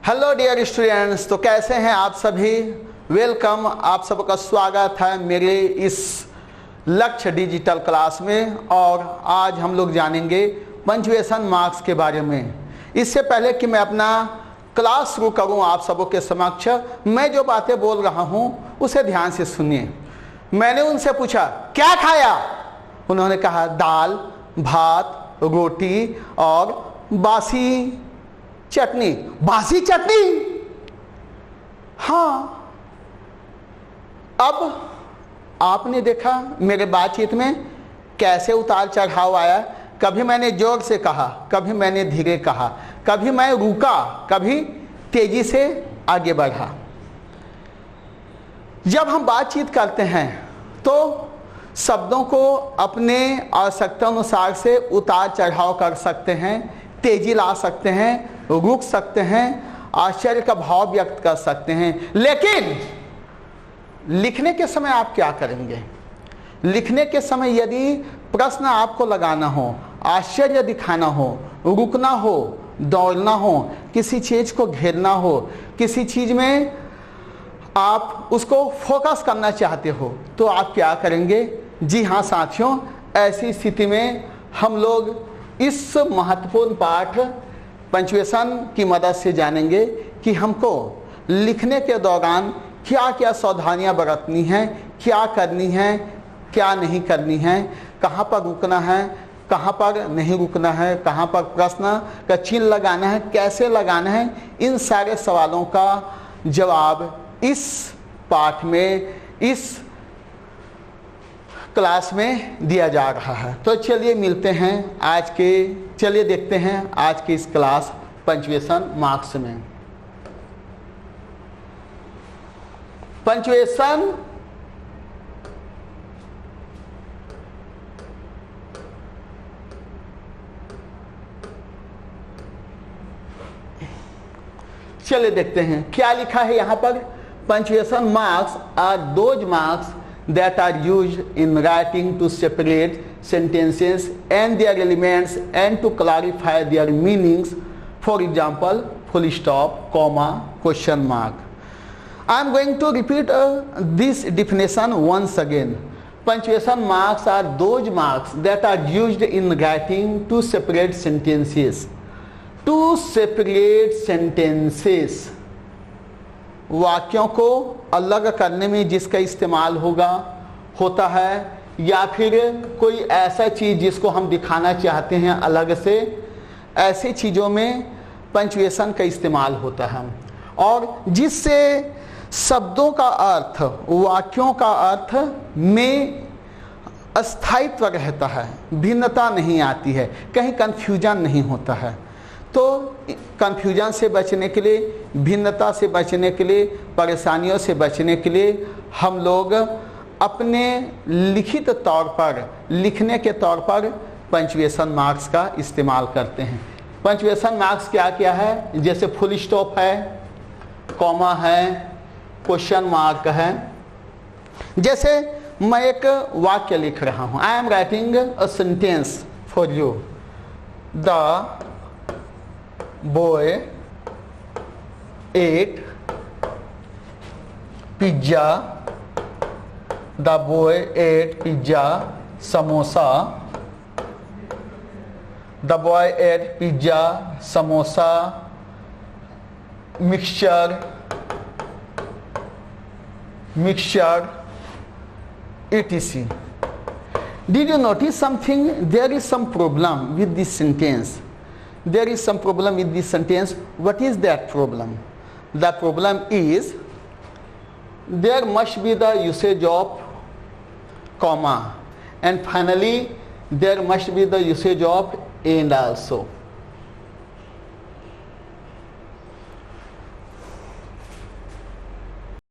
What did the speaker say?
Hello dear students, तो कैसे हैं आप सभी। वेलकम, आप सबका स्वागत है मेरे इस लक्ष्य डिजिटल क्लास में। और आज हम लोग जानेंगे पंक्चुएशन मार्क्स के बारे में। इससे पहले कि मैं अपना क्लास शुरू करूं आप सबों के समक्ष, मैं जो बातें बोल रहा हूं उसे ध्यान से सुनिए। मैंने उनसे पूछा क्या खाया, उन्होंने कहा दाल, भात, रोटी और बासी चटनी। बासी चटनी, हाँ। अब आपने देखा मेरे बातचीत में कैसे उतार चढ़ाव आया। कभी मैंने जोर से कहा, कभी मैंने धीरे कहा, कभी मैं रुका, कभी तेजी से आगे बढ़ा। जब हम बातचीत करते हैं तो शब्दों को अपने आवश्यकता अनुसार से उतार चढ़ाव कर सकते हैं, तेजी ला सकते हैं, रुक सकते हैं, आश्चर्य का भाव व्यक्त कर सकते हैं। लेकिन लिखने के समय आप क्या करेंगे? लिखने के समय यदि प्रश्न आपको लगाना हो, आश्चर्य दिखाना हो, रुकना हो, दौड़ना हो, किसी चीज को घेरना हो, किसी चीज में आप उसको फोकस करना चाहते हो, तो आप क्या करेंगे? जी हाँ साथियों, ऐसी स्थिति में हम लोग इस महत्वपूर्ण पाठ पंक्चुएशन की मदद से जानेंगे कि हमको लिखने के दौरान क्या क्या सावधानियां बरतनी हैं, क्या करनी है, क्या नहीं करनी है, कहाँ पर रुकना है, कहाँ पर नहीं रुकना है, कहाँ पर प्रश्न का चिन्ह लगाना है, कैसे लगाना है। इन सारे सवालों का जवाब इस पाठ में, इस क्लास में दिया जा रहा है। तो चलिए मिलते हैं चलिए देखते हैं आज की इस क्लास पंक्चुएशन मार्क्स में। पंक्चुएशन चलिए देखते हैं क्या लिखा है यहाँ पर। Punctuation marks are those marks that are used in writing to separate sentences and their elements and to clarify their meanings. For example, full stop, comma, question mark. I am going to repeat this definition once again. Punctuation marks are those marks that are used in writing to separate sentences. To separate sentences. वाक्यों को अलग करने में जिसका इस्तेमाल होता है, या फिर कोई ऐसा चीज़ जिसको हम दिखाना चाहते हैं अलग से, ऐसी चीज़ों में पंक्चुएशन का इस्तेमाल होता है। और जिससे शब्दों का अर्थ, वाक्यों का अर्थ में स्थायित्व रहता है, भिन्नता नहीं आती है, कहीं कन्फ्यूजन नहीं होता है। तो कन्फ्यूजन से बचने के लिए, भिन्नता से बचने के लिए, परेशानियों से बचने के लिए हम लोग अपने लिखित तौर पर, लिखने के तौर पर पंक्चुएशन मार्क्स का इस्तेमाल करते हैं। पंक्चुएशन मार्क्स क्या क्या है? जैसे फुल स्टॉप है, कॉमा है, क्वेश्चन मार्क है। जैसे मैं एक वाक्य लिख रहा हूँ, I am writing a sentence for you. The boy ate pizza. The boy ate pizza, samosa. The boy ate pizza, samosa, mixture, etc. Did you notice something? There is some problem with this sentence. There is some problem with this sentence. What is that problem? The problem is there must be the usage of comma, and finally there must be the usage of and also.